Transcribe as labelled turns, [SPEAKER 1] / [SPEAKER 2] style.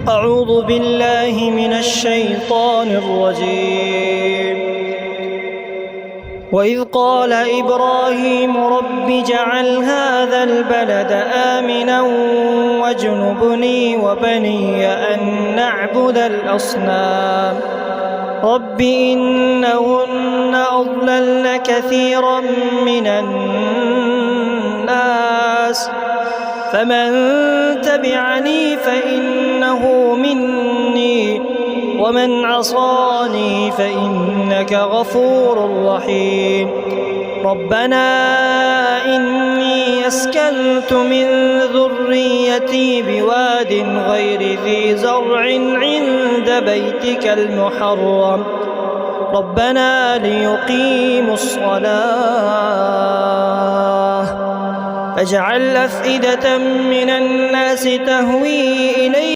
[SPEAKER 1] أعوذ بالله من الشيطان الرجيم. وإذ قال إبراهيم رب اجعل هذا البلد آمنا واجنبني وبني أن نعبد الأصنام رب إنهن أضللن كثيرا من الناس فمن تبعني فإنه مني ومن عصاني فإنك غفور رحيم. ربنا إني أسكنت من ذريتي بواد غير ذي زرع عند بيتك المحرم ربنا ليقيموا الصلاة فاجعل أفئدة من الناس تهوي إليه